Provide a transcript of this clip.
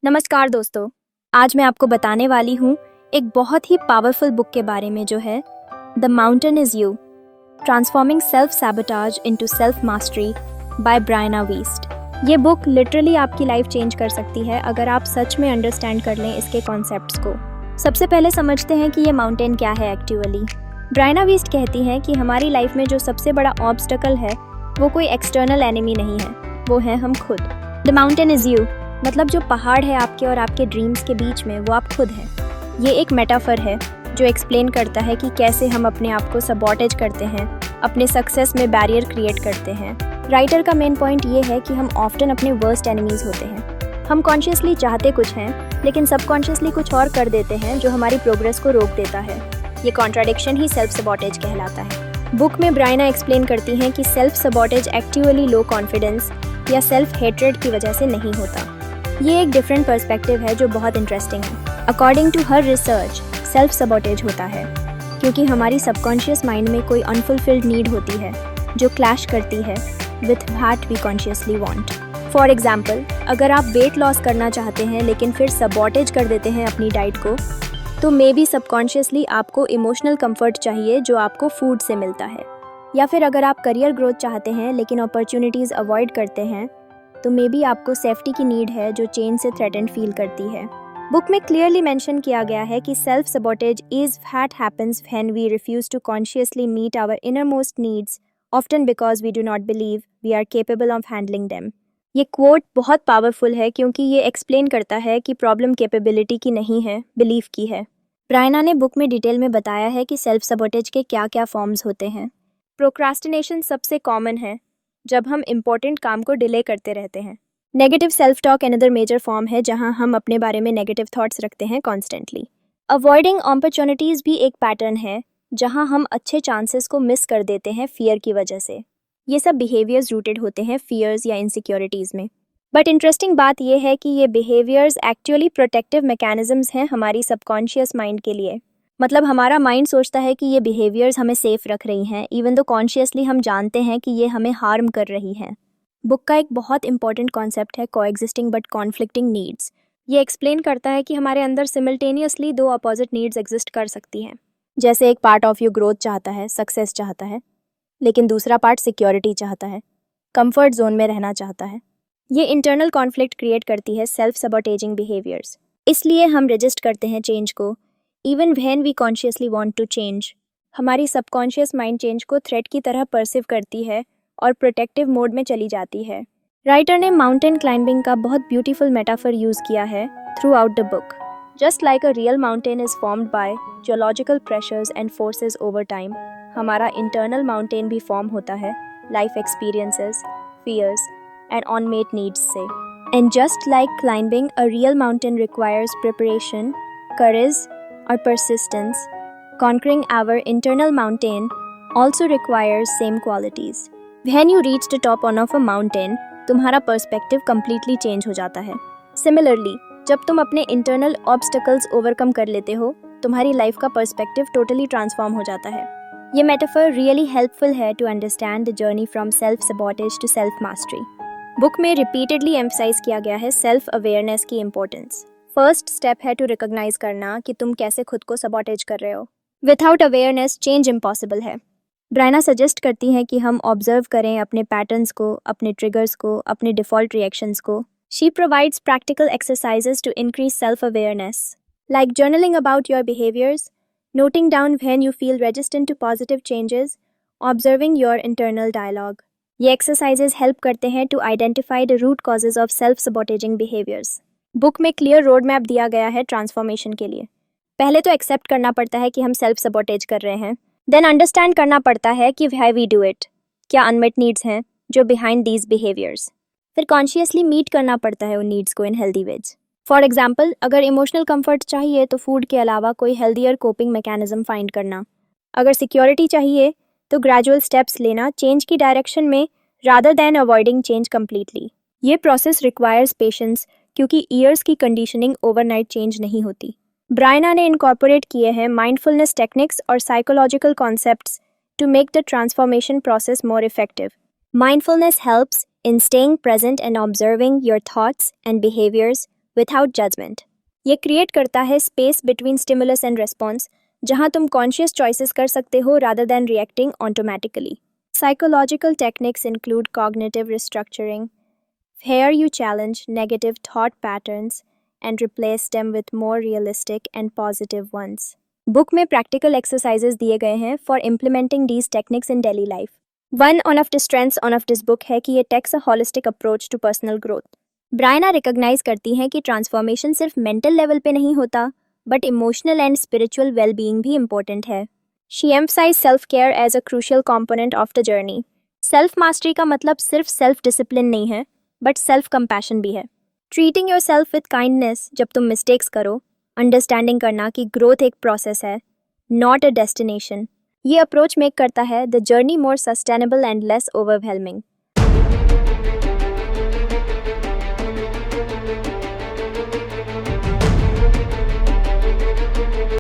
नमस्कार दोस्तों, आज मैं आपको बताने वाली हूँ एक बहुत ही पावरफुल बुक के बारे में जो है the mountain is you, transforming self sabotage into self mastery by Brianna Wiest. ये बुक लिटरली आपकी लाइफ चेंज कर सकती है अगर आप सच में अंडरस्टैंड कर लें इसके कॉन्सेप्ट्स को। सबसे पहले समझते हैं कि ये माउंटेन क्या है एक्चुअली। ब्रायना वीस्ट कहती हैं कि हमारी लाइफ में जो सबसे बड़ा ऑब्स्टकल है वो कोई एक्सटर्नल एनिमी नहीं है, वो है हम खुद। द माउंटेन इज यू मतलब जो पहाड़ है आपके और आपके ड्रीम्स के बीच में वो आप खुद हैं। ये एक मेटाफर है जो एक्सप्लेन करता है कि कैसे हम अपने आप को सबॉटेज करते हैं, अपने सक्सेस में बैरियर क्रिएट करते हैं। राइटर का मेन पॉइंट ये है कि हम ऑफ्टन अपने वर्स्ट एनिमीज होते हैं। हम कॉन्शियसली चाहते कुछ हैं लेकिन सबकॉन्शियसली कुछ और कर देते हैं जो हमारी प्रोग्रेस को रोक देता है। ये कॉन्ट्राडिक्शन ही सेल्फ सबॉटेज कहलाता है। बुक में ब्रायना एक्सप्लेन करती हैं कि सेल्फ सबॉटेज एक्चुअली लो कॉन्फिडेंस या सेल्फ हेट्रेड की वजह से नहीं होता। ये एक डिफरेंट पर्सपेक्टिव है जो बहुत इंटरेस्टिंग है। According to her research self sabotage होता है क्योंकि हमारी सबकॉन्शियस माइंड में कोई अनफुलफिल्ड नीड होती है जो क्लैश करती है with that we consciously want. For example, अगर आप वेट लॉस करना चाहते हैं लेकिन फिर सबॉटेज कर देते हैं अपनी डाइट को, तो मे बी सबकॉन्शियसली आपको इमोशनल कंफर्ट चाहिए जो आपको फूड से मिलता है। या फिर अगर आप करियर ग्रोथ चाहते हैं लेकिन अपॉर्चुनिटीज़ अवॉइड करते हैं, तो मे बी आपको सेफ्टी की नीड है जो चेन से थ्रेटेंड फील करती है। बुक में क्लियरली मेंशन किया गया है कि self sabotage is that happens when we refuse to consciously meet our innermost needs, often because we do not believe we are capable of handling them. ये quote बहुत powerful है क्योंकि ये एक्सप्लेन करता है कि प्रॉब्लम कैपेबिलिटी की नहीं है, बिलीफ की है। ब्रायना ने बुक में डिटेल में बताया है कि सेल्फ सबॉटेज के क्या क्या फॉर्म्स होते हैं। प्रोक्रास्टिनेशन सबसे कॉमन है, जब हम इम्पोर्टेंट काम को डिले करते रहते हैं। Negative self talk another major form है जहां हम अपने बारे में नेगेटिव थॉट्स रखते हैं कॉन्स्टेंटली। अवॉइडिंग अपॉर्चुनिटीज़ भी एक पैटर्न है जहां हम अच्छे चांसेस को मिस कर देते हैं फियर की वजह से। ये सब बिहेवियर्स रूटेड होते हैं फियर्स या इनसिक्योरिटीज़ में। बट इंटरेस्टिंग बात यह है कि ये बिहेवियर्स एक्चुअली प्रोटेक्टिव मैकेनिज्म्स हैं हमारी सबकॉन्शियस माइंड के लिए। मतलब हमारा माइंड सोचता है कि ये बिहेवियर्स हमें सेफ रख रही हैं इवन दो कॉन्शियसली हम जानते हैं कि ये हमें हार्म कर रही हैं। बुक का एक बहुत इंपॉर्टेंट कॉन्सेप्ट है कोएग्जिस्टिंग बट कॉन्फ्लिक्टिंग नीड्स। ये एक्सप्लेन करता है कि हमारे अंदर सिमिल्टेनियसली दो अपोजिट नीड्स एग्जिस्ट कर सकती हैं। जैसे एक पार्ट ऑफ यू ग्रोथ चाहता है, सक्सेस चाहता है, लेकिन दूसरा पार्ट सिक्योरिटी चाहता है, कंफर्ट जोन में रहना चाहता है। ये इंटरनल कॉन्फ्लिक्ट क्रिएट करती है सेल्फ सबॉटेजिंग बिहेवियर्स। इसलिए हम रेजिस्ट करते हैं चेंज को even when we consciously want to change. हमारी सबकॉन्शियस माइंड चेंज को थ्रेट की तरह परसीव करती है और प्रोटेक्टिव मोड में चली जाती है। राइटर ने माउंटेन क्लाइंबिंग का बहुत ब्यूटीफुल मेटाफर यूज किया है throughout the book. Just like a real mountain is formed by geological pressures and forces over time, हमारा इंटरनल माउंटेन भी फॉर्म होता है life experiences, fears and unmet needs से। And just like climbing a real mountain requires preparation, courage or persistence, conquering our internal mountain also requires same qualities. When you reach the top of a mountain, तुम्हारा perspective completely change हो जाता है। Similarly, जब तुम अपने internal obstacles overcome कर लेते हो, तुम्हारी life का perspective totally transform हो जाता है। ये metaphor really helpful है to understand the journey from self-sabotage to self-mastery. Book में repeatedly emphasize किया गया है self-awareness की importance. फर्स्ट स्टेप है टू रिकॉग्नाइज करना कि तुम कैसे खुद को सबॉटेज कर रहे हो। विदाउट अवेयरनेस चेंज इम्पॉसिबल है। ब्रायना सजेस्ट करती हैं कि हम ऑब्जर्व करें अपने पैटर्न्स को, अपने ट्रिगर्स को, अपने डिफ़ॉल्ट रिएक्शंस को। She provides practical exercises to increase self awareness, like journaling about your behaviours, noting down when you feel resistant to positive changes, observing your internal dialogue. ये exercises help करते हैं to identify the root causes of self sabotaging behaviours. Book में clear road map दिया गया है transformation के लिए। पहले तो एक्सेप्ट करना पड़ता है कि हम सेल्फ सबॉटेज कर रहे हैं, देन अंडरस्टैंड करना पड़ता है कि व्हाई वी डू इट, क्या अनमेट नीड्स हैं जो बिहाइंड दीज बिहेवियर्स। फिर कॉन्शियसली मीट करना पड़ता है उन नीड्स को in healthy ways. For example, अगर इमोशनल कंफर्ट चाहिए तो फूड के अलावा कोई हेल्दियर कोपिंग मैकेनिज्म फाइंड करना। अगर सिक्योरिटी चाहिए तो ग्रेजुअल स्टेप्स लेना चेंज की डायरेक्शन में rather than avoiding change completely. ये प्रोसेस रिक्वायर्स पेशेंस क्योंकि ईयर्स की कंडीशनिंग ओवरनाइट चेंज नहीं होती। ब्रायना ने इनकॉर्पोरेट किए हैं माइंडफुलनेस टेक्निक्स और psychological concepts to make the transformation process more effective. Mindfulness helps in staying present and observing your thoughts and behaviors without judgement. ये create करता है space between stimulus and response, जहाँ तुम conscious choices कर सकते हो rather than reacting automatically. Psychological techniques include cognitive restructuring. Here you challenge negative thought patterns and replace them with more realistic and positive ones. Book में practical exercises दिए गए हैं for implementing these techniques in daily life. One of the strengths of this book है कि ये takes a holistic approach to personal growth. Brianna recognise करती हैं कि ट्रांसफॉर्मेशन सिर्फ मेंटल लेवल पे नहीं होता, but emotional and spiritual wellbeing भी इम्पोर्टेंट है। She emphasized self-care as a crucial component of the journey. Self-mastery का मतलब सिर्फ self-discipline नहीं है, but self-compassion भी है। Treating yourself with kindness जब तुम mistakes करो, understanding करना कि growth एक process है, not a destination। ये approach make करता है the journey more sustainable and less overwhelming।